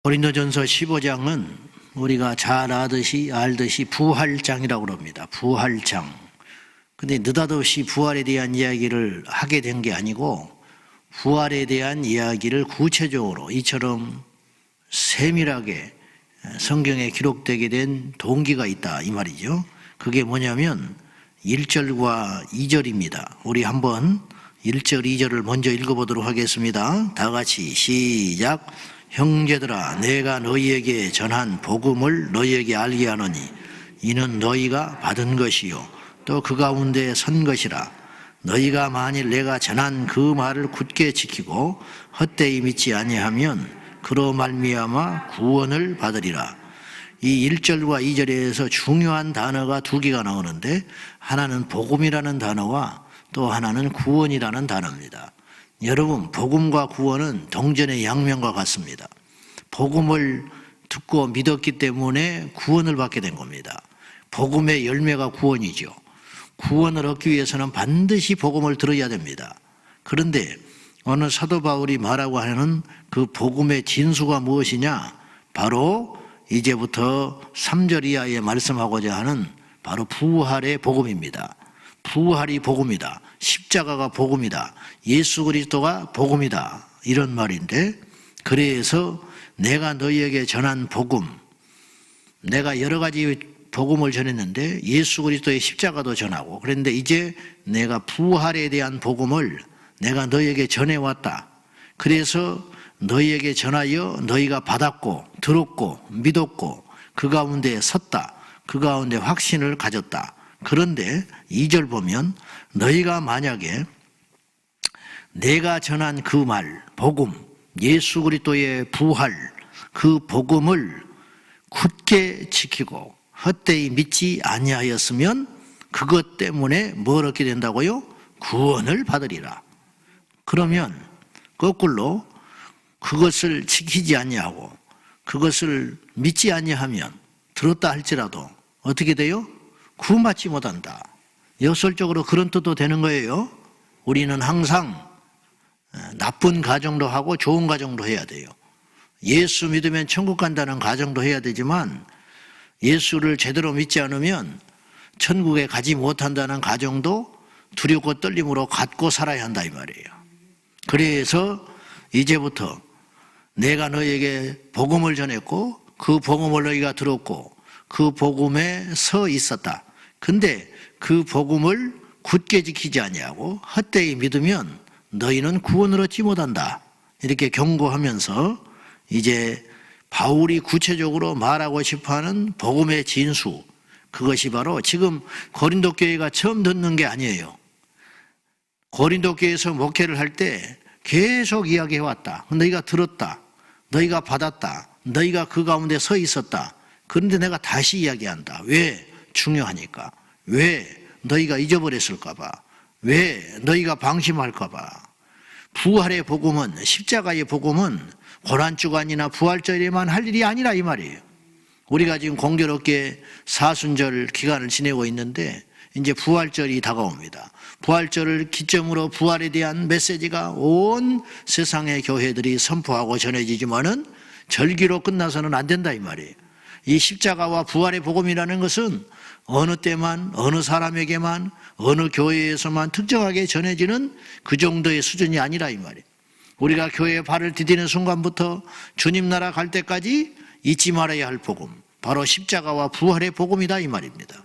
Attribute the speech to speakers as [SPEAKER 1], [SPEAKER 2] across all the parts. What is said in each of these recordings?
[SPEAKER 1] 고린도전서 15장은 우리가 잘 알듯이 부활장이라고 합니다. 부활장. 근데 느닷없이 부활에 대한 이야기를 하게 된 게 아니고 부활에 대한 이야기를 구체적으로 이처럼 세밀하게 성경에 기록되게 된 동기가 있다 이 말이죠. 그게 뭐냐면 1절과 2절입니다. 우리 한번 1절, 2절을 먼저 읽어보도록 하겠습니다. 다 같이 시작. 형제들아, 내가 너희에게 전한 복음을 너희에게 알게 하노니 이는 너희가 받은 것이요 또 그 가운데 선 것이라. 너희가 만일 내가 전한 그 말을 굳게 지키고 헛되이 믿지 아니하면 그로 말미암아 구원을 받으리라. 이 1절과 2절에서 중요한 단어가 두 개가 나오는데 하나는 복음이라는 단어와 또 하나는 구원이라는 단어입니다. 여러분, 복음과 구원은 동전의 양면과 같습니다. 복음을 듣고 믿었기 때문에 구원을 받게 된 겁니다. 복음의 열매가 구원이죠. 구원을 얻기 위해서는 반드시 복음을 들어야 됩니다. 그런데 오늘 사도 바울이 말하고 하는 그 복음의 진수가 무엇이냐? 바로 이제부터 3절 이하에 말씀하고자 하는 바로 부활의 복음입니다. 부활이 복음이다. 십자가가 복음이다. 예수 그리스도가 복음이다. 이런 말인데, 그래서 내가 너희에게 전한 복음, 내가 여러 가지 복음을 전했는데 예수 그리스도의 십자가도 전하고, 그런데 이제 내가 부활에 대한 복음을 내가 너희에게 전해왔다. 그래서 너희에게 전하여 너희가 받았고 들었고 믿었고 그 가운데 섰다. 그 가운데 확신을 가졌다. 그런데 2절 보면 너희가 만약에 내가 전한 그 말, 복음, 예수 그리스도의 부활, 그 복음을 굳게 지키고 헛되이 믿지 아니하였으면 그것 때문에 뭘 얻게 된다고요? 구원을 받으리라. 그러면 거꾸로 그것을 지키지 아니하고 그것을 믿지 아니하면 들었다 할지라도 어떻게 돼요? 구원받지 못한다. 역설적으로 그런 뜻도 되는 거예요. 우리는 항상 나쁜 가정도 하고 좋은 가정도 해야 돼요. 예수 믿으면 천국 간다는 가정도 해야 되지만 예수를 제대로 믿지 않으면 천국에 가지 못한다는 가정도 두렵고 떨림으로 갖고 살아야 한다 이 말이에요. 그래서 이제부터 내가 너희에게 복음을 전했고 그 복음을 너희가 들었고 그 복음에 서 있었다. 근데 그 복음을 굳게 지키지 아니하고 헛되이 믿으면 너희는 구원을 얻지 못한다. 이렇게 경고하면서 이제 바울이 구체적으로 말하고 싶어하는 복음의 진수, 그것이 바로 지금 고린도 교회가 처음 듣는 게 아니에요. 고린도 교회에서 목회를 할 때 계속 이야기해왔다. 너희가 들었다. 너희가 받았다. 너희가 그 가운데 서 있었다. 그런데 내가 다시 이야기한다. 왜? 중요하니까. 왜? 너희가 잊어버렸을까 봐. 왜? 너희가 방심할까 봐. 부활의 복음은, 십자가의 복음은 고난주간이나 부활절에만 할 일이 아니라 이 말이에요. 우리가 지금 공교롭게 사순절 기간을 지내고 있는데 이제 부활절이 다가옵니다. 부활절을 기점으로 부활에 대한 메시지가 온 세상의 교회들이 선포하고 전해지지만은 절기로 끝나서는 안 된다 이 말이에요. 이 십자가와 부활의 복음이라는 것은 어느 때만, 어느 사람에게만, 어느 교회에서만 특정하게 전해지는 그 정도의 수준이 아니라 이 말이에요. 우리가 교회에 발을 디디는 순간부터 주님 나라 갈 때까지 잊지 말아야 할 복음, 바로 십자가와 부활의 복음이다 이 말입니다.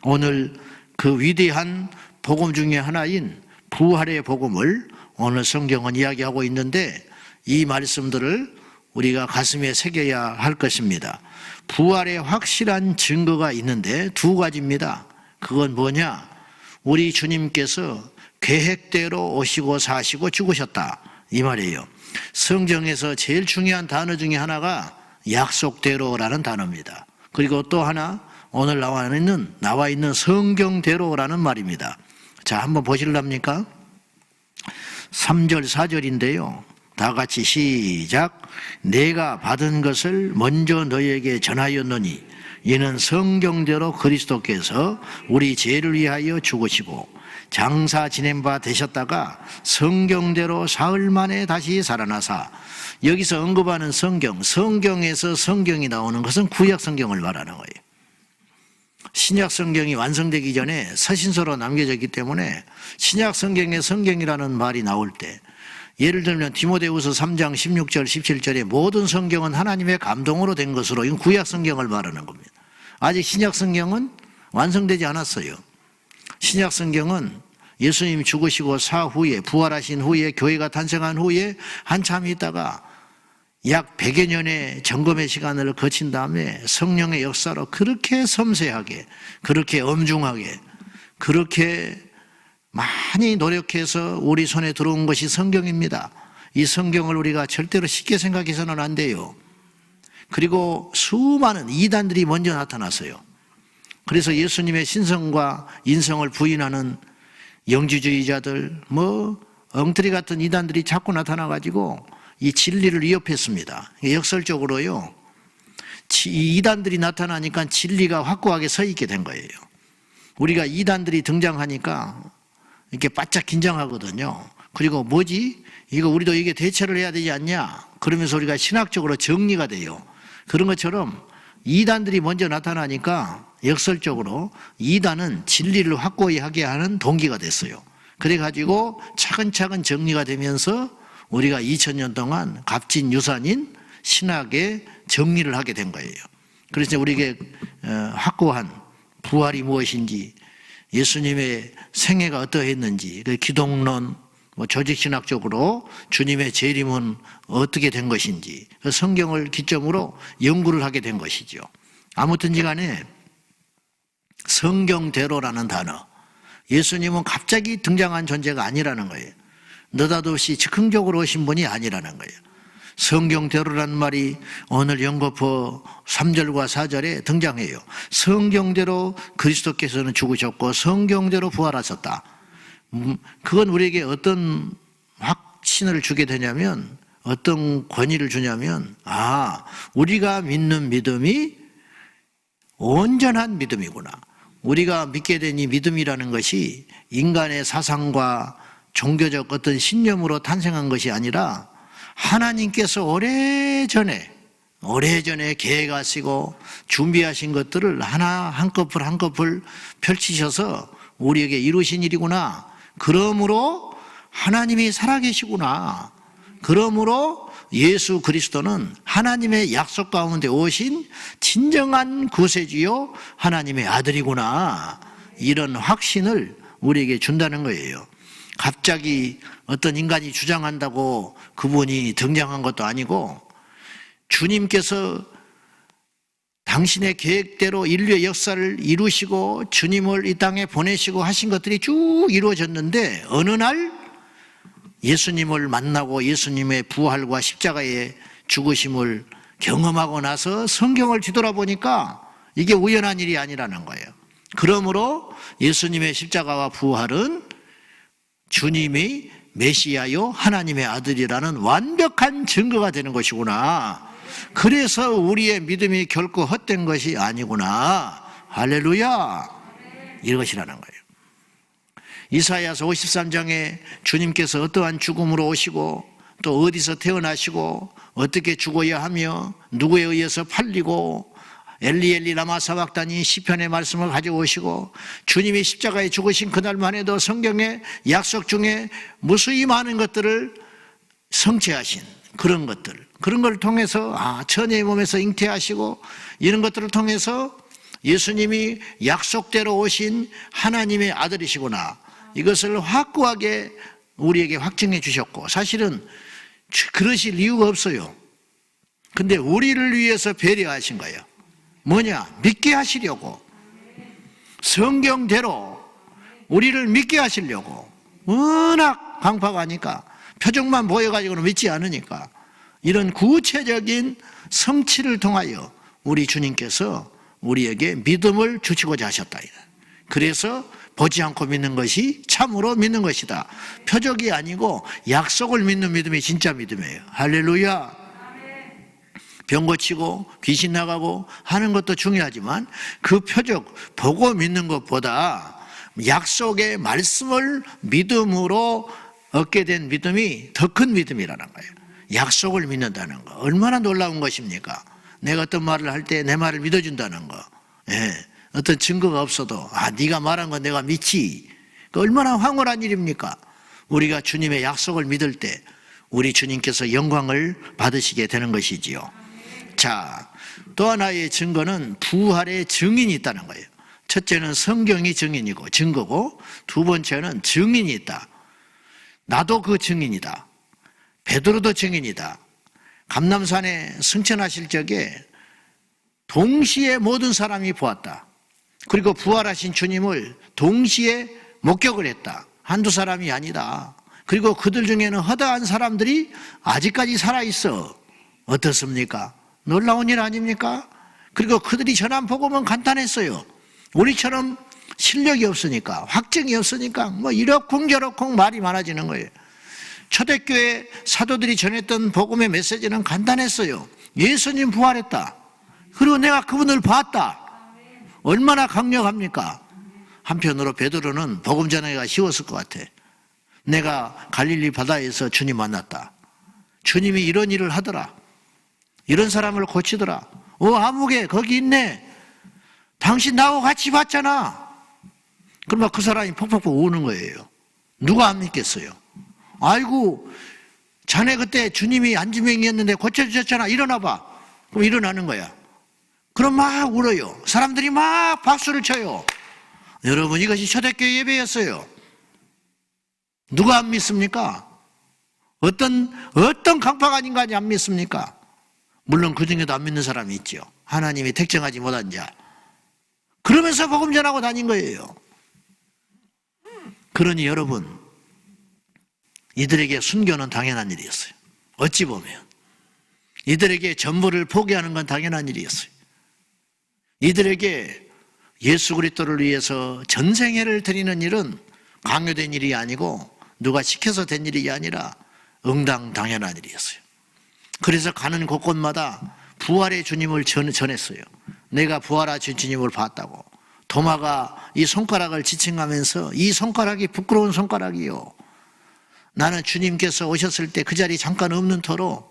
[SPEAKER 1] 오늘 그 위대한 복음 중에 하나인 부활의 복음을 오늘 성경은 이야기하고 있는데 이 말씀들을 우리가 가슴에 새겨야 할 것입니다. 부활의 확실한 증거가 있는데 두 가지입니다. 그건 뭐냐? 우리 주님께서 계획대로 오시고 사시고 죽으셨다 이 말이에요. 성경에서 제일 중요한 단어 중에 하나가 약속대로라는 단어입니다. 그리고 또 하나 오늘 나와 있는 성경대로라는 말입니다. 자, 한번 보실랍니까? 3절 4절인데요. 다 같이 시작. 내가 받은 것을 먼저 너희에게 전하였노니 이는 성경대로 그리스도께서 우리 죄를 위하여 죽으시고 장사 지낸 바 되셨다가 성경대로 사흘 만에 다시 살아나사, 여기서 언급하는 성경에서 성경이 나오는 것은 구약 성경을 말하는 거예요. 신약 성경이 완성되기 전에 서신서로 남겨졌기 때문에 신약 성경에 성경이라는 말이 나올 때, 예를 들면 디모데후서 3장 16절 17절에 모든 성경은 하나님의 감동으로 된 것으로, 이건 구약 성경을 말하는 겁니다. 아직 신약 성경은 완성되지 않았어요. 신약 성경은 예수님이 죽으시고 사후에, 부활하신 후에, 교회가 탄생한 후에 한참 있다가 약 100여 년의 점검의 시간을 거친 다음에 성령의 역사로 그렇게 섬세하게, 그렇게 엄중하게, 그렇게 많이 노력해서 우리 손에 들어온 것이 성경입니다. 이 성경을 우리가 절대로 쉽게 생각해서는 안 돼요. 그리고 수많은 이단들이 먼저 나타났어요. 그래서 예수님의 신성과 인성을 부인하는 영지주의자들, 엉터리 같은 이단들이 자꾸 나타나가지고 이 진리를 위협했습니다. 역설적으로요, 이 이단들이 나타나니까 진리가 확고하게 서 있게 된 거예요. 우리가 이단들이 등장하니까 이렇게 바짝 긴장하거든요. 그리고 이거 우리도 이게 대처를 해야 되지 않냐? 그러면서 우리가 신학적으로 정리가 돼요. 그런 것처럼 이단들이 먼저 나타나니까 역설적으로 이단은 진리를 확고히 하게 하는 동기가 됐어요. 그래가지고 차근차근 정리가 되면서 우리가 2000년 동안 값진 유산인 신학의 정리를 하게 된 거예요. 그래서 우리에게 확고한 부활이 무엇인지, 예수님의 생애가 어떠했는지, 그 기독론, 조직신학적으로 주님의 재림은 어떻게 된 것인지, 그 성경을 기점으로 연구를 하게 된 것이죠. 아무튼지 간에 성경대로라는 단어, 예수님은 갑자기 등장한 존재가 아니라는 거예요. 느닷없이 즉흥적으로 오신 분이 아니라는 거예요. 성경대로라는 말이 오늘 연거푸 3절과 4절에 등장해요. 성경대로 그리스도께서는 죽으셨고 성경대로 부활하셨다. 그건 우리에게 어떤 확신을 주게 되냐면, 어떤 권위를 주냐면, 우리가 믿는 믿음이 온전한 믿음이구나. 우리가 믿게 된 이 믿음이라는 것이 인간의 사상과 종교적 어떤 신념으로 탄생한 것이 아니라 하나님께서 오래전에 계획하시고 준비하신 것들을 하나 한꺼풀 한꺼풀 펼치셔서 우리에게 이루신 일이구나. 그러므로 하나님이 살아계시구나. 그러므로 예수 그리스도는 하나님의 약속 가운데 오신 진정한 구세주요 하나님의 아들이구나. 이런 확신을 우리에게 준다는 거예요. 갑자기 어떤 인간이 주장한다고 그분이 등장한 것도 아니고, 주님께서 당신의 계획대로 인류의 역사를 이루시고 주님을 이 땅에 보내시고 하신 것들이 쭉 이루어졌는데, 어느 날 예수님을 만나고 예수님의 부활과 십자가의 죽으심을 경험하고 나서 성경을 뒤돌아보니까 이게 우연한 일이 아니라는 거예요. 그러므로 예수님의 십자가와 부활은 주님이 메시아요 하나님의 아들이라는 완벽한 증거가 되는 것이구나. 그래서 우리의 믿음이 결코 헛된 것이 아니구나. 할렐루야. 이것이라는 거예요. 이사야서 53장에 주님께서 어떠한 죽음으로 오시고 또 어디서 태어나시고 어떻게 죽어야 하며 누구에 의해서 팔리고 엘리 엘리 라마 사박다니 시편의 말씀을 가져오시고 주님이 십자가에 죽으신 그날만 해도 성경의 약속 중에 무수히 많은 것들을 성취하신 그런 걸 통해서 천의 몸에서 잉태하시고 이런 것들을 통해서 예수님이 약속대로 오신 하나님의 아들이시구나. 이것을 확고하게 우리에게 확증해 주셨고, 사실은 그러실 이유가 없어요. 근데 우리를 위해서 배려하신 거예요. 뭐냐? 믿게 하시려고. 성경대로 우리를 믿게 하시려고. 워낙 강팍하니까, 표정만 보여가지고는 믿지 않으니까, 이런 구체적인 성취를 통하여 우리 주님께서 우리에게 믿음을 주시고자 하셨다. 그래서 보지 않고 믿는 것이 참으로 믿는 것이다. 표적이 아니고 약속을 믿는 믿음이 진짜 믿음이에요. 할렐루야. 병 고치고 귀신 나가고 하는 것도 중요하지만 그 표적 보고 믿는 것보다 약속의 말씀을 믿음으로 얻게 된 믿음이 더 큰 믿음이라는 거예요. 약속을 믿는다는 거 얼마나 놀라운 것입니까? 내가 어떤 말을 할 때 내 말을 믿어준다는 거. 예. 어떤 증거가 없어도 네가 말한 건 내가 믿지. 얼마나 황홀한 일입니까? 우리가 주님의 약속을 믿을 때 우리 주님께서 영광을 받으시게 되는 것이지요. 자, 또 하나의 증거는 부활의 증인이 있다는 거예요. 첫째는 성경이 증인이고 증거고, 두 번째는 증인이 있다. 나도 그 증인이다. 베드로도 증인이다. 감람산에 승천하실 적에 동시에 모든 사람이 보았다. 그리고 부활하신 주님을 동시에 목격을 했다. 한두 사람이 아니다. 그리고 그들 중에는 허다한 사람들이 아직까지 살아있어. 어떻습니까? 놀라운 일 아닙니까? 그리고 그들이 전한 복음은 간단했어요. 우리처럼 실력이 없으니까, 확증이 없으니까 이러쿵저러쿵 말이 많아지는 거예요. 초대교회 사도들이 전했던 복음의 메시지는 간단했어요. 예수님 부활했다. 그리고 내가 그분을 봤다. 얼마나 강력합니까? 한편으로 베드로는 복음 전하기가 쉬웠을 것 같아. 내가 갈릴리 바다에서 주님 만났다. 주님이 이런 일을 하더라. 이런 사람을 고치더라. 아무개 거기 있네. 당신 나하고 같이 봤잖아. 그러면 그 사람이 퍽퍽퍽 우는 거예요. 누가 안 믿겠어요? 아이고, 자네 그때 주님이 안지명이었는데 고쳐주셨잖아. 일어나봐. 그럼 일어나는 거야. 그럼 막 울어요. 사람들이 막 박수를 쳐요. 여러분, 이것이 초대교회 예배였어요. 누가 안 믿습니까? 어떤 강팍한 인간이 안 믿습니까? 물론 그 중에도 안 믿는 사람이 있죠. 하나님이 택정하지 못한 자. 그러면서 복음 전하고 다닌 거예요. 그러니 여러분, 이들에게 순교는 당연한 일이었어요. 어찌 보면 이들에게 전부를 포기하는 건 당연한 일이었어요. 이들에게 예수 그리스도를 위해서 전생애를 드리는 일은 강요된 일이 아니고 누가 시켜서 된 일이 아니라 응당당연한 일이었어요. 그래서 가는 곳곳마다 부활의 주님을 전했어요. 내가 부활하신 주님을 봤다고. 도마가 이 손가락을 지칭하면서 이 손가락이 부끄러운 손가락이요. 나는 주님께서 오셨을 때 그 자리에 잠깐 없는 터로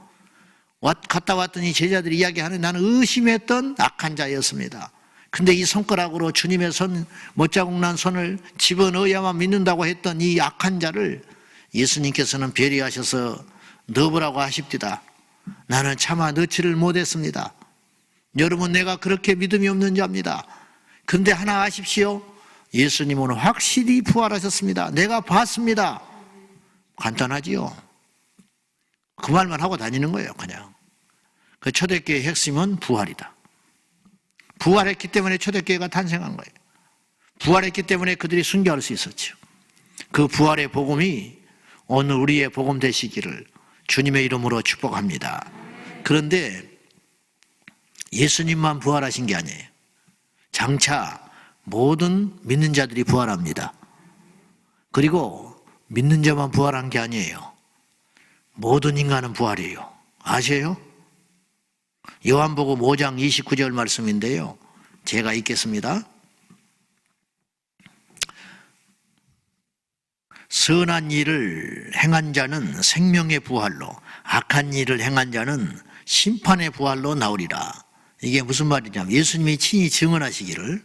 [SPEAKER 1] 갔다 왔더니 제자들이 이야기하는, 나는 의심했던 악한 자였습니다. 근데 이 손가락으로 주님의 못자국 난 손을 집어넣어야만 믿는다고 했던 이 악한 자를 예수님께서는 배려하셔서 넣으라고 하십디다. 나는 차마 넣지를 못했습니다. 여러분, 내가 그렇게 믿음이 없는 자입니다. 근데 하나 아십시오. 예수님은 확실히 부활하셨습니다. 내가 봤습니다. 간단하지요. 그 말만 하고 다니는 거예요. 그냥. 그 초대교회의 핵심은 부활이다. 부활했기 때문에 초대교회가 탄생한 거예요. 부활했기 때문에 그들이 순교할 수 있었죠. 그 부활의 복음이 오늘 우리의 복음 되시기를 주님의 이름으로 축복합니다. 그런데 예수님만 부활하신 게 아니에요. 장차 모든 믿는 자들이 부활합니다. 그리고 믿는 자만 부활한 게 아니에요. 모든 인간은 부활이에요. 아세요? 요한복음 5장 29절 말씀인데요. 제가 읽겠습니다. 선한 일을 행한 자는 생명의 부활로, 악한 일을 행한 자는 심판의 부활로 나오리라. 이게 무슨 말이냐면 예수님이 친히 증언하시기를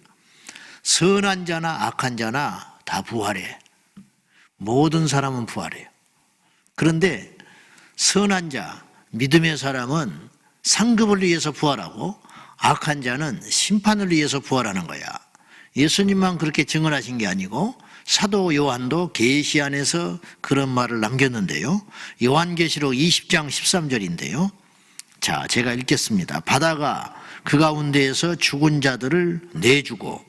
[SPEAKER 1] 선한 자나 악한 자나 다 부활해. 모든 사람은 부활해요. 그런데 선한 자, 믿음의 사람은 상급을 위해서 부활하고 악한 자는 심판을 위해서 부활하는 거야. 예수님만 그렇게 증언하신 게 아니고 사도 요한도 계시 안에서 그런 말을 남겼는데요. 요한계시록 20장 13절인데요. 자, 제가 읽겠습니다. 바다가 그 가운데에서 죽은 자들을 내주고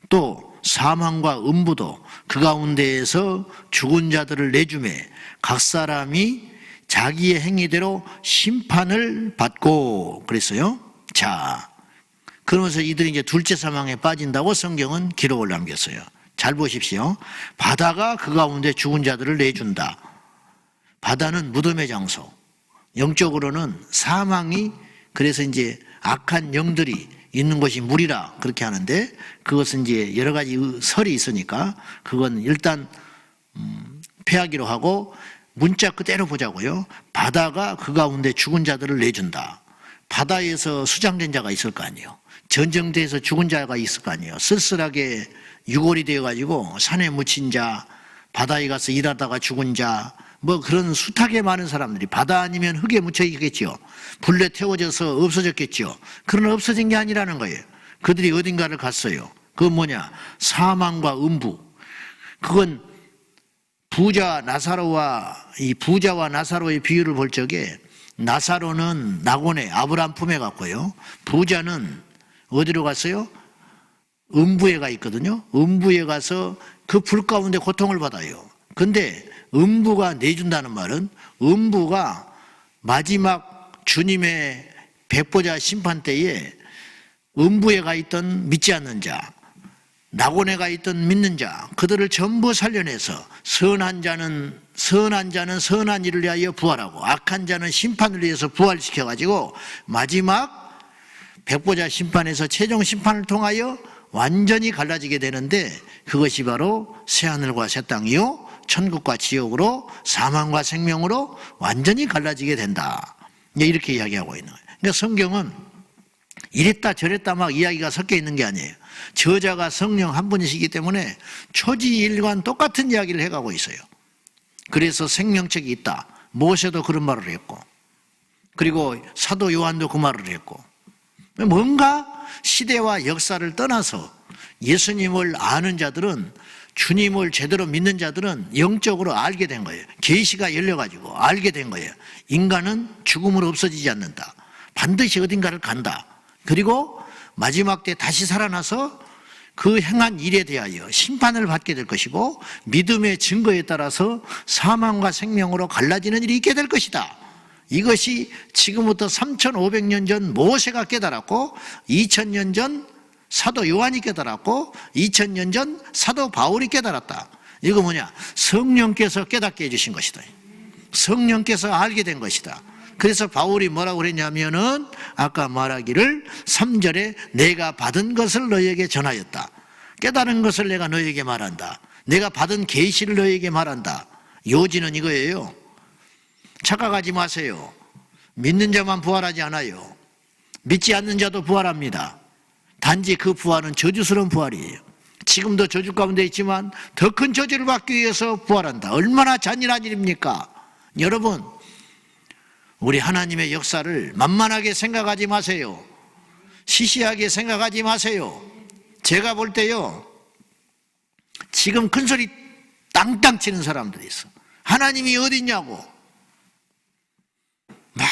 [SPEAKER 1] 또 사망과 음부도 그 가운데에서 죽은 자들을 내주매 각 사람이 자기의 행위대로 심판을 받고 그랬어요. 자, 그러면서 이들이 이제 둘째 사망에 빠진다고 성경은 기록을 남겼어요. 잘 보십시오. 바다가 그 가운데 죽은 자들을 내준다. 바다는 무덤의 장소. 영적으로는 사망이, 그래서 이제 악한 영들이 있는 것이 물이라 그렇게 하는데, 그것은 이제 여러 가지 설이 있으니까 그건 일단 패하기로 하고 문자 그대로 보자고요. 바다가 그 가운데 죽은 자들을 내준다. 바다에서 수장된 자가 있을 거 아니에요. 전쟁터에서 죽은 자가 있을 거 아니에요. 쓸쓸하게 유골이 되어가지고 산에 묻힌 자, 바다에 가서 일하다가 죽은 자, 뭐 그런 숱하게 많은 사람들이 바다 아니면 흙에 묻혀 있겠죠. 불에 태워져서 없어졌겠죠. 그러나 없어진 게 아니라는 거예요. 그들이 어딘가를 갔어요. 그건 뭐냐? 사망과 음부. 그건 부자와 나사로의 비유를 볼 적에, 나사로는 낙원에 아브라함 품에 갔고요. 부자는 어디로 갔어요? 음부에 가 있거든요. 음부에 가서 그 불 가운데 고통을 받아요. 근데 음부가 내준다는 말은, 음부가 마지막 주님의 백보자 심판 때에 음부에 가 있던 믿지 않는 자, 낙원에 가 있던 믿는 자, 그들을 전부 살려내서 선한 자는 선한 일을 위하여 부활하고 악한 자는 심판을 위해서 부활시켜가지고 마지막 백보자 심판에서 최종 심판을 통하여 완전히 갈라지게 되는데, 그것이 바로 새하늘과 새 땅이요 천국과 지옥으로, 사망과 생명으로 완전히 갈라지게 된다. 이렇게 이야기하고 있는 거예요. 그러니까 성경은 이랬다 저랬다 막 이야기가 섞여 있는 게 아니에요. 저자가 성령 한 분이시기 때문에 초지일관 똑같은 이야기를 해가고 있어요. 그래서 생명책이 있다. 모세도 그런 말을 했고, 그리고 사도 요한도 그 말을 했고, 뭔가 시대와 역사를 떠나서 예수님을 아는 자들은, 주님을 제대로 믿는 자들은 영적으로 알게 된 거예요. 계시가 열려가지고 알게 된 거예요. 인간은 죽음으로 없어지지 않는다. 반드시 어딘가를 간다. 그리고 마지막 때 다시 살아나서 그 행한 일에 대하여 심판을 받게 될 것이고, 믿음의 증거에 따라서 사망과 생명으로 갈라지는 일이 있게 될 것이다. 이것이 지금부터 3500년 전 모세가 깨달았고, 2000년 전 사도 요한이 깨달았고, 2000년 전 사도 바울이 깨달았다. 이거 뭐냐? 성령께서 깨닫게 해주신 것이다. 성령께서 알게 된 것이다. 그래서 바울이 뭐라고 그랬냐면은, 아까 말하기를 3절에 내가 받은 것을 너희에게 전하였다. 깨달은 것을 내가 너희에게 말한다. 내가 받은 계시를 너희에게 말한다. 요지는 이거예요. 착각하지 마세요. 믿는 자만 부활하지 않아요. 믿지 않는 자도 부활합니다. 단지 그 부활은 저주스러운 부활이에요. 지금도 저주 가운데 있지만 더 큰 저주를 받기 위해서 부활한다. 얼마나 잔인한 일입니까? 여러분, 우리 하나님의 역사를 만만하게 생각하지 마세요. 시시하게 생각하지 마세요. 제가 볼 때요, 지금 큰 소리 땅땅 치는 사람들이 있어. 하나님이 어디 있냐고 막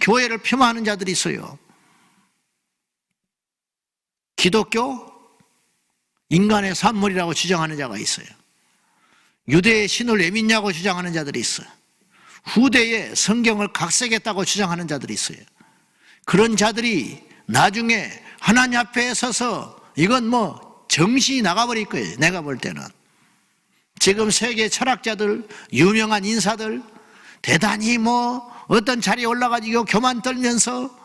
[SPEAKER 1] 교회를 폄하하는 자들이 있어요. 기독교 인간의 산물이라고 주장하는 자가 있어요. 유대의 신을 왜 믿냐고 주장하는 자들이 있어요. 후대에 성경을 각색했다고 주장하는 자들이 있어요. 그런 자들이 나중에 하나님 앞에 서서 이건 뭐 정신이 나가버릴 거예요. 내가 볼 때는 지금 세계 철학자들, 유명한 인사들 대단히 뭐 어떤 자리에 올라가지고 교만 떨면서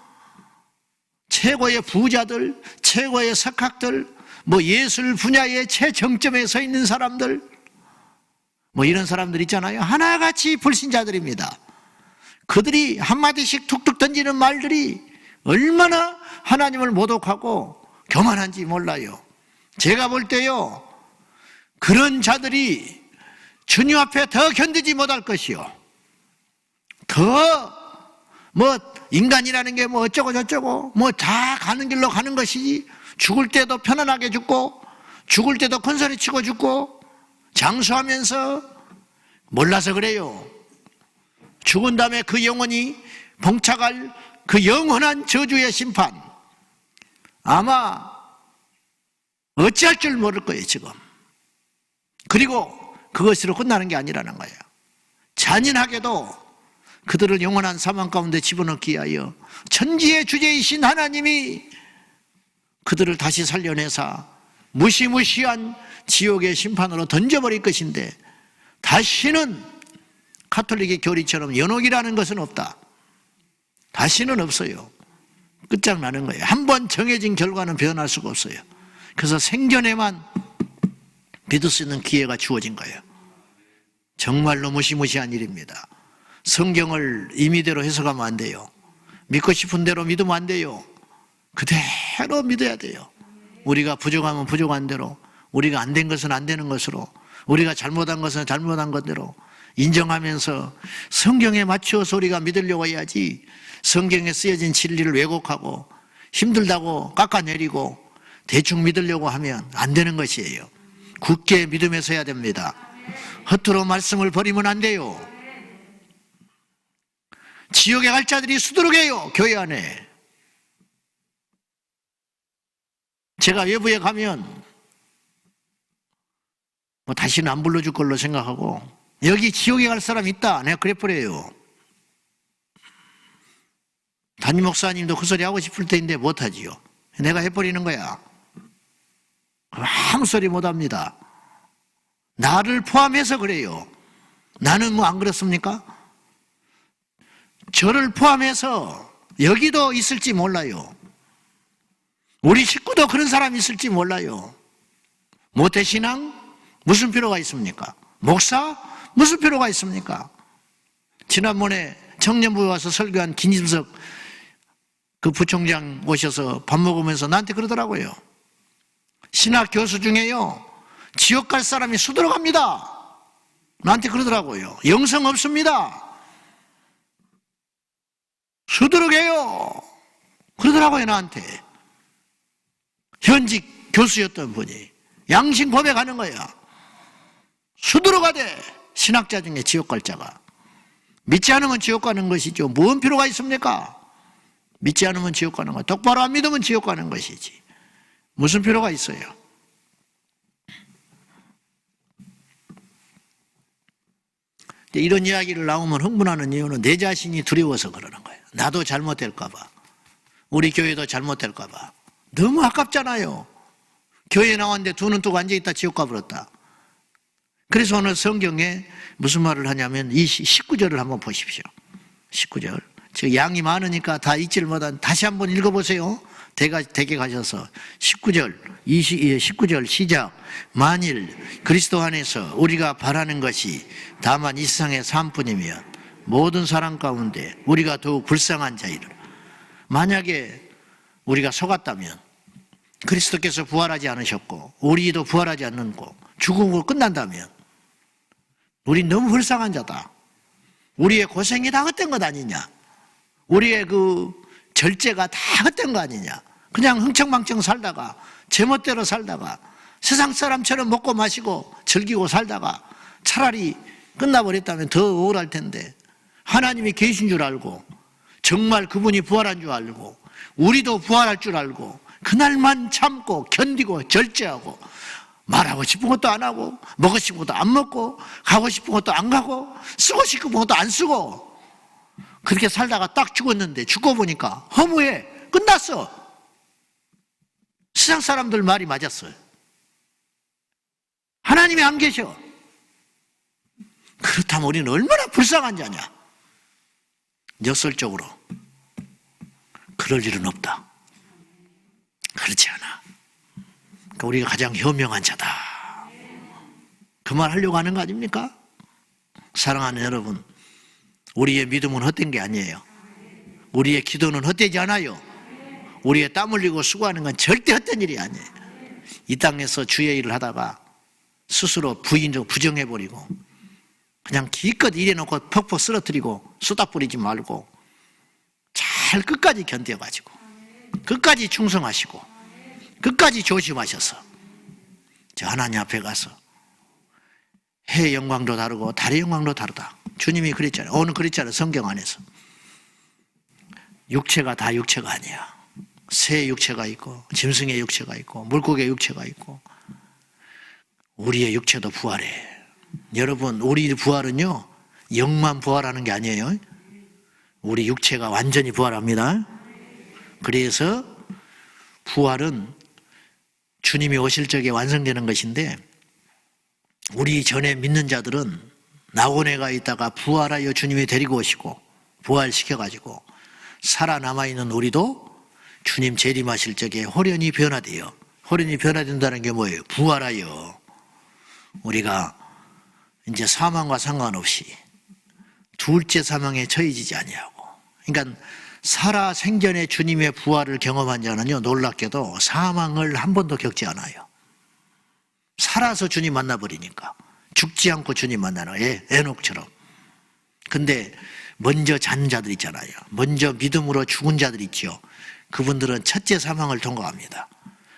[SPEAKER 1] 최고의 부자들, 최고의 석학들, 뭐 예술 분야의 최정점에 서 있는 사람들, 뭐 이런 사람들 있잖아요. 하나같이 불신자들입니다. 그들이 한마디씩 툭툭 던지는 말들이 얼마나 하나님을 모독하고 교만한지 몰라요. 제가 볼 때요, 그런 자들이 주님 앞에 더 견디지 못할 것이요, 더 뭐 인간이라는 게 뭐 어쩌고 저쩌고 뭐 다 가는 길로 가는 것이지, 죽을 때도 편안하게 죽고 죽을 때도 큰소리 치고 죽고 장수하면서 몰라서 그래요. 죽은 다음에 그 영혼이 봉착할 그 영원한 저주의 심판, 아마 어찌할 줄 모를 거예요 지금. 그리고 그것으로 끝나는 게 아니라는 거예요. 잔인하게도 그들을 영원한 사망 가운데 집어넣기 위하여 천지의 주제이신 하나님이 그들을 다시 살려내사 무시무시한 지옥의 심판으로 던져버릴 것인데, 다시는 가톨릭의 교리처럼 연옥이라는 것은 없다. 다시는 없어요. 끝장나는 거예요. 한번 정해진 결과는 변할 수가 없어요. 그래서 생전에만 믿을 수 있는 기회가 주어진 거예요. 정말로 무시무시한 일입니다. 성경을 임의대로 해석하면 안 돼요. 믿고 싶은 대로 믿으면 안 돼요. 그대로 믿어야 돼요. 우리가 부족하면 부족한 대로, 우리가 안 된 것은 안 되는 것으로, 우리가 잘못한 것은 잘못한 것대로 인정하면서 성경에 맞추어서 우리가 믿으려고 해야지, 성경에 쓰여진 진리를 왜곡하고 힘들다고 깎아내리고 대충 믿으려고 하면 안 되는 것이에요. 굳게 믿음에 서야 됩니다. 허투루 말씀을 버리면 안 돼요. 지옥에 갈 자들이 수두룩해요. 교회 안에. 제가 외부에 가면 다시는 안 불러줄 걸로 생각하고, 여기 지옥에 갈 사람 있다, 내가 그래버려요. 담임 목사님도 그 소리 하고 싶을 때인데 못하지요. 내가 해버리는 거야. 아무 소리 못합니다. 나를 포함해서 그래요. 나는 뭐 안 그렇습니까? 저를 포함해서 여기도 있을지 몰라요. 우리 식구도 그런 사람이 있을지 몰라요. 모태신앙? 무슨 필요가 있습니까? 목사? 무슨 필요가 있습니까? 지난번에 청년부에 와서 설교한 김진석 그 부총장 오셔서 밥 먹으면서 나한테 그러더라고요. 신학 교수 중에요, 지옥 갈 사람이 수두룩합니다. 나한테 그러더라고요. 영성 없습니다. 수두룩해요. 그러더라고요, 나한테. 현직 교수였던 분이. 양심 고백하는 거야. 수두룩하대. 신학자 중에 지옥 갈 자가. 믿지 않으면 지옥 가는 것이죠. 뭔 필요가 있습니까? 믿지 않으면 지옥 가는 거. 똑바로 안 믿으면 지옥 가는 것이지. 무슨 필요가 있어요? 이런 이야기를 나오면 흥분하는 이유는 내 자신이 두려워서 그러는 거예요. 나도 잘못될까 봐. 우리 교회도 잘못될까 봐. 너무 아깝잖아요. 교회 나왔는데 두 눈 뜨고 앉아있다 지옥 가버렸다. 그래서 오늘 성경에 무슨 말을 하냐면 이 19절을 한번 보십시오. 19절. 지금 양이 많으니까 다 읽지를 못한, 다시 한번 읽어보세요. 댁에 가셔서 19절 시작. 만일 그리스도 안에서 우리가 바라는 것이 다만 이 세상의 삶뿐이면 모든 사람 가운데 우리가 더욱 불쌍한 자이라. 만약에 우리가 속았다면, 그리스도께서 부활하지 않으셨고 우리도 부활하지 않는고 죽음으로 끝난다면 우린 너무 불쌍한 자다. 우리의 고생이 다 헛된 것 아니냐, 우리의 그 절제가 다 헛된 거 아니냐, 그냥 흥청망청 살다가 제멋대로 살다가 세상 사람처럼 먹고 마시고 즐기고 살다가 차라리 끝나버렸다면 더 억울할 텐데, 하나님이 계신 줄 알고 정말 그분이 부활한 줄 알고 우리도 부활할 줄 알고 그날만 참고 견디고 절제하고 말하고 싶은 것도 안 하고 먹고 싶은 것도 안 먹고 가고 싶은 것도 안 가고 쓰고 싶은 것도 안 쓰고 그렇게 살다가 딱 죽었는데, 죽고 보니까 허무해. 끝났어. 세상 사람들 말이 맞았어요. 하나님이 안 계셔. 그렇다면 우리는 얼마나 불쌍한 자냐. 역설적으로 그럴 일은 없다. 그렇지 않아. 그러니까 우리가 가장 현명한 자다. 그 말 하려고 하는 거 아닙니까? 사랑하는 여러분, 우리의 믿음은 헛된 게 아니에요. 우리의 기도는 헛되지 않아요. 우리의 땀 흘리고 수고하는 건 절대 헛된 일이 아니에요. 이 땅에서 주의 일을 하다가 스스로 부정해버리고 그냥 기껏 일해놓고 퍽퍽 쓰러뜨리고 수다 뿌리지 말고 잘 끝까지 견뎌가지고 끝까지 충성하시고 끝까지 조심하셔서 저 하나님 앞에 가서 해의 영광도 다르고 달의 영광도 다르다. 주님이 그랬잖아요. 오늘 그랬잖아요. 성경 안에서. 육체가 다 육체가 아니야. 새의 육체가 있고 짐승의 육체가 있고 물고기의 육체가 있고 우리의 육체도 부활해. 여러분, 우리 부활은요 영만 부활하는 게 아니에요. 우리 육체가 완전히 부활합니다. 그래서 부활은 주님이 오실 적에 완성되는 것인데, 우리 전에 믿는 자들은 낙원에 있다가 부활하여 주님이 데리고 오시고 부활시켜가지고 살아남아있는 우리도 주님 재림하실 적에 홀연히 변화돼요. 홀연히 변화된다는 게 뭐예요? 부활하여 우리가 이제 사망과 상관없이 둘째 사망에 처해지지 아니하고, 그러니까 살아 생전에 주님의 부활을 경험한 자는요, 놀랍게도 사망을 한 번도 겪지 않아요. 살아서 주님 만나버리니까. 죽지 않고 주님 만나는 거예요. 에녹처럼. 근데 먼저 잔 자들 있잖아요. 먼저 믿음으로 죽은 자들 있죠. 그분들은 첫째 사망을 통과합니다.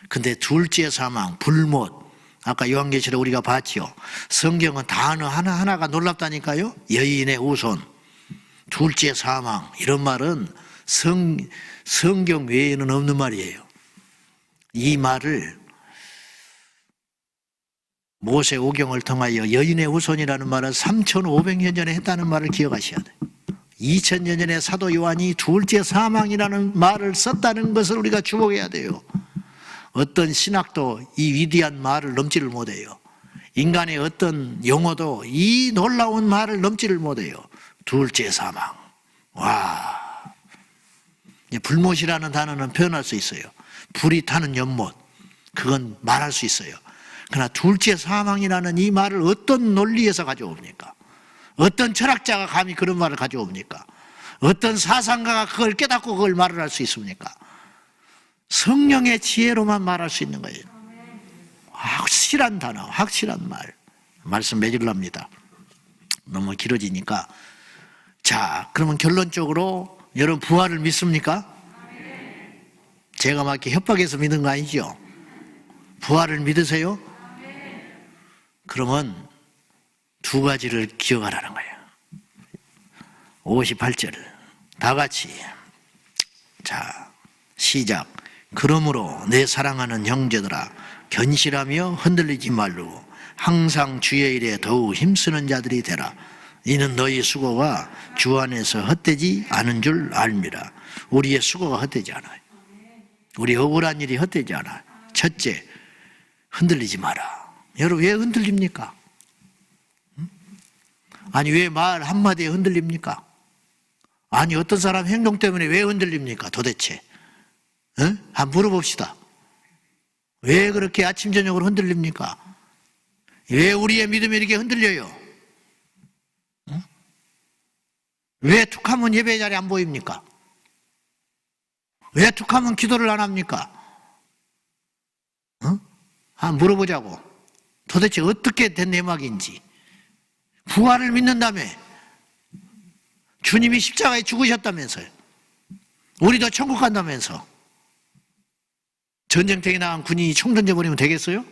[SPEAKER 1] 근데 둘째 사망, 불못, 아까 요한계시록 우리가 봤죠. 성경은 단어 하나하나가 놀랍다니까요. 여인의 후손, 둘째 사망, 이런 말은 성경 외에는 없는 말이에요. 이 말을 모세 오경을 통하여 여인의 후손이라는 말을 3,500년 전에 했다는 말을 기억하셔야 돼요. 2000년 전에 사도 요한이 둘째 사망이라는 말을 썼다는 것을 우리가 주목해야 돼요. 어떤 신학도 이 위대한 말을 넘지를 못해요. 인간의 어떤 용어도 이 놀라운 말을 넘지를 못해요. 둘째 사망. 와. 불못이라는 단어는 표현할 수 있어요. 불이 타는 연못. 그건 말할 수 있어요. 그러나 둘째 사망이라는 이 말을 어떤 논리에서 가져옵니까? 어떤 철학자가 감히 그런 말을 가져옵니까? 어떤 사상가가 그걸 깨닫고 그걸 말을 할 수 있습니까? 성령의 지혜로만 말할 수 있는 거예요. 확실한 단어, 확실한 말. 말씀 맺으랍니다. 너무 길어지니까. 자, 그러면 결론적으로 여러분 부활을 믿습니까? 제가 막 이렇게 협박해서 믿은 거 아니죠? 부활을 믿으세요? 그러면 두 가지를 기억하라는 거예요. 58절 다 같이. 자, 시작. 그러므로 내 사랑하는 형제들아, 견실하며 흔들리지 말고 항상 주의 일에 더욱 힘쓰는 자들이 되라. 이는 너희 수고가 주 안에서 헛되지 않은 줄 알미라. 우리의 수고가 헛되지 않아요. 우리 억울한 일이 헛되지 않아요. 첫째, 흔들리지 마라. 여러분 왜 흔들립니까? 아니 왜 말 한마디에 흔들립니까? 아니 어떤 사람 행동 때문에 왜 흔들립니까 도대체? 한번 물어봅시다. 왜 그렇게 아침 저녁으로 흔들립니까? 왜 우리의 믿음이 이렇게 흔들려요? 왜 툭하면 예배 자리에 안 보입니까? 왜 툭하면 기도를 안 합니까? 한번 물어보자고. 도대체 어떻게 된 내막인지. 부활을 믿는다며. 주님이 십자가에 죽으셨다면서요. 우리도 천국 간다면서. 전쟁터에 나간 군인이 총 던져버리면 되겠어요?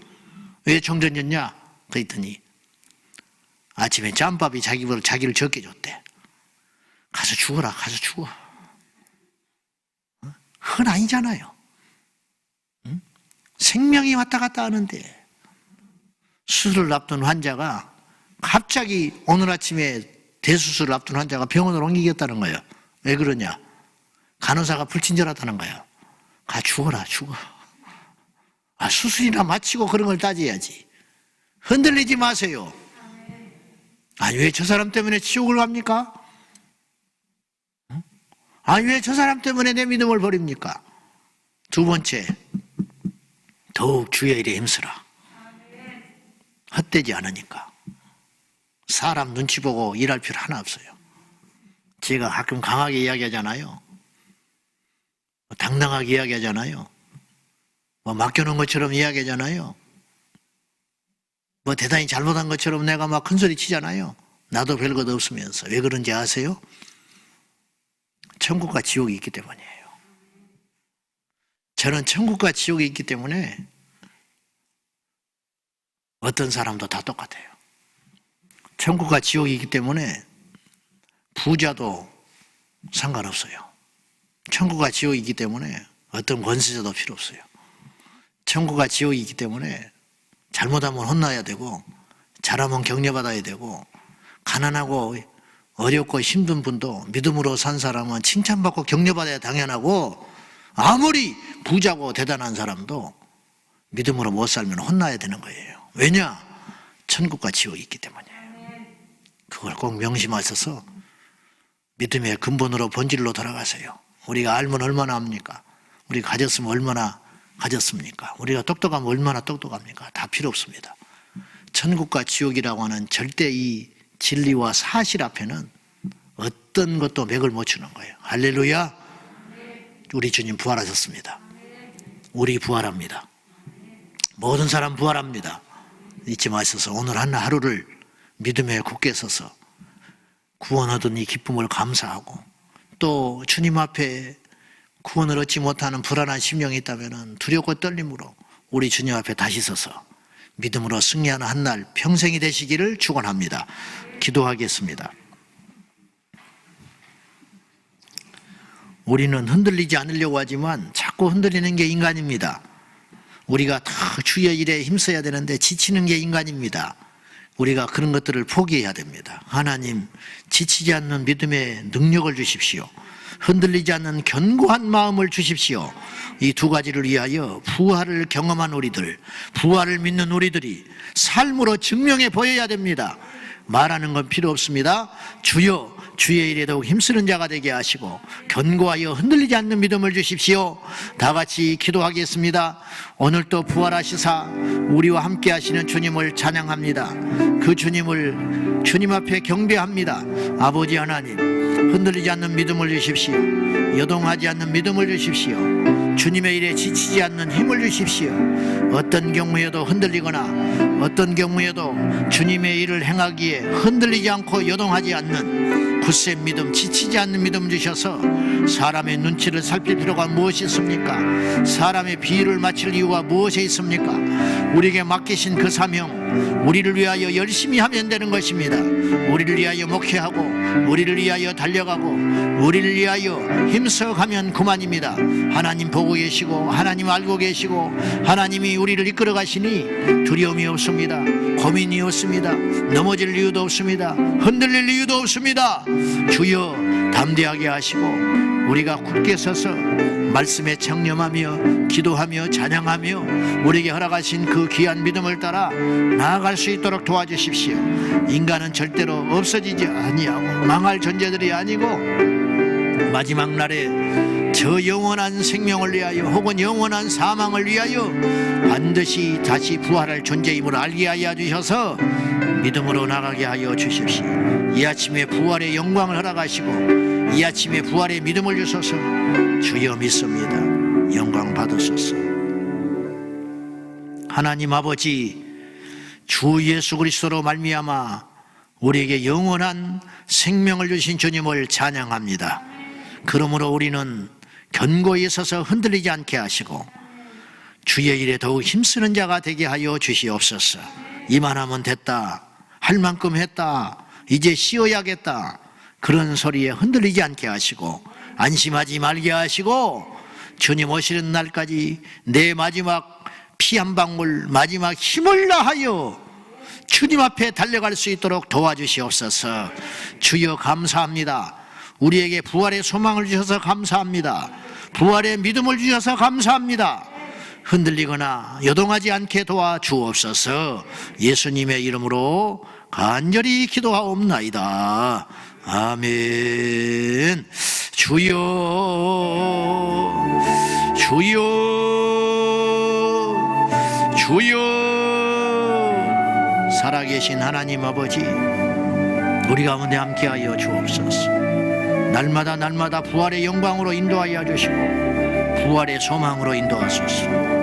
[SPEAKER 1] 왜 총 던졌냐? 그랬더니 아침에 짬밥이 자기를 적게 줬대. 가서 죽어라, 가서 죽어. 그건 아니잖아요. 생명이 왔다 갔다 하는데 수술을 앞둔 환자가 갑자기 오늘 아침에 대수술을 앞둔 환자가 병원으로 옮기겠다는 거예요. 왜 그러냐? 간호사가 불친절하다는 거예요. 가 죽어라, 죽어. 수술이나 마치고 그런 걸 따져야지. 흔들리지 마세요. 아니 왜 저 사람 때문에 지옥을 갑니까? 아니 왜 저 사람 때문에 내 믿음을 버립니까? 두 번째, 더욱 주의 일에 힘쓰라. 헛되지 않으니까. 사람 눈치 보고 일할 필요 하나 없어요. 제가 가끔 강하게 이야기하잖아요. 당당하게 이야기하잖아요. 맡겨놓은 것처럼 이야기하잖아요. 대단히 잘못한 것처럼 내가 막 큰소리 치잖아요. 나도 별것 없으면서. 왜 그런지 아세요? 천국과 지옥이 있기 때문이에요. 저는 천국과 지옥이 있기 때문에 어떤 사람도 다 똑같아요. 천국과 지옥이 있기 때문에 부자도 상관없어요. 천국과 지옥이 있기 때문에 어떤 권세자도 필요 없어요. 천국과 지옥이 있기 때문에 잘못하면 혼나야 되고 잘하면 격려받아야 되고 가난하고 어렵고 힘든 분도 믿음으로 산 사람은 칭찬받고 격려받아야 당연하고 아무리 부자고 대단한 사람도 믿음으로 못 살면 혼나야 되는 거예요. 왜냐? 천국과 지옥이 있기 때문이에요. 그걸 꼭 명심하셔서 믿음의 근본으로 본질로 돌아가세요. 우리가 알면 얼마나 합니까? 우리가 가졌으면 얼마나 가졌습니까? 우리가 똑똑하면 얼마나 똑똑합니까? 다 필요 없습니다. 천국과 지옥이라고 하는 절대 이 진리와 사실 앞에는 어떤 것도 맥을 못 추는 거예요. 할렐루야. 우리 주님 부활하셨습니다. 우리 부활합니다. 모든 사람 부활합니다. 잊지 마셔서 오늘 하루를 믿음에 굳게 서서 구원 얻은 이 기쁨을 감사하고, 또 주님 앞에 구원을 얻지 못하는 불안한 심령이 있다면 두렵고 떨림으로 우리 주님 앞에 다시 서서 믿음으로 승리하는 한날 평생이 되시기를 축원합니다. 기도하겠습니다. 우리는 흔들리지 않으려고 하지만 자꾸 흔들리는 게 인간입니다. 우리가 다 주의 일에 힘써야 되는데 지치는 게 인간입니다. 우리가 그런 것들을 포기해야 됩니다. 하나님, 지치지 않는 믿음의 능력을 주십시오. 흔들리지 않는 견고한 마음을 주십시오. 이 두 가지를 위하여 부활을 경험한 우리들, 부활을 믿는 우리들이 삶으로 증명해 보여야 됩니다. 말하는 건 필요 없습니다. 주여, 주의 일에 더욱 힘쓰는 자가 되게 하시고 견고하여 흔들리지 않는 믿음을 주십시오. 다 같이 기도하겠습니다. 오늘 또 부활하시사 우리와 함께 하시는 주님을 찬양합니다. 그 주님을 주님 앞에 경배합니다. 아버지 하나님, 흔들리지 않는 믿음을 주십시오. 여동하지 않는 믿음을 주십시오. 주님의 일에 지치지 않는 힘을 주십시오. 어떤 경우에도 흔들리거나 어떤 경우에도 주님의 일을 행하기에 흔들리지 않고 여동하지 않는 굳센 믿음, 지치지 않는 믿음 주셔서 사람의 눈치를 살필 필요가 무엇이 있습니까? 사람의 비위를 맞출 이유가 무엇이 있습니까? 우리에게 맡기신 그 사명, 우리를 위하여 열심히 하면 되는 것입니다. 우리를 위하여 목회하고, 우리를 위하여 달려가고, 우리를 위하여 힘써가면 그만입니다. 하나님 보고 계시고, 하나님 알고 계시고, 하나님이 우리를 이끌어 가시니 두려움이 없습니다. 고민이 없습니다. 넘어질 이유도 없습니다. 흔들릴 이유도 없습니다. 주여, 담대하게 하시고 우리가 굳게 서서 말씀에 청렴하며 기도하며 찬양하며 우리에게 허락하신 그 귀한 믿음을 따라 나아갈 수 있도록 도와주십시오. 인간은 절대로 없어지지 아니하고 망할 존재들이 아니고 마지막 날에 저 영원한 생명을 위하여 혹은 영원한 사망을 위하여 반드시 다시 부활할 존재임을 알게 하여 주셔서 믿음으로 나가게 하여 주십시오. 이 아침에 부활의 영광을 허락하시고 이 아침에 부활의 믿음을 주소서. 주여 믿습니다. 영광 받으소서. 하나님 아버지, 주 예수 그리스도로 말미암아 우리에게 영원한 생명을 주신 주님을 찬양합니다. 그러므로 우리는 견고히 서서 흔들리지 않게 하시고 주의 일에 더욱 힘쓰는 자가 되게 하여 주시옵소서. 이만하면 됐다, 할 만큼 했다, 이제 쉬어야겠다, 그런 소리에 흔들리지 않게 하시고 안심하지 말게 하시고 주님 오시는 날까지 내 마지막 피 한 방울, 마지막 힘을 다하여 주님 앞에 달려갈 수 있도록 도와주시옵소서. 주여 감사합니다. 우리에게 부활의 소망을 주셔서 감사합니다. 부활의 믿음을 주셔서 감사합니다. 흔들리거나 여동하지 않게 도와주옵소서. 예수님의 이름으로 간절히 기도하옵나이다. 아멘. 주여, 주여, 주여. 살아계신 하나님 아버지, 우리 가운데 함께하여 주옵소서. 날마다 날마다 부활의 영광으로 인도하여 주시고 부활의 소망으로 인도하소서.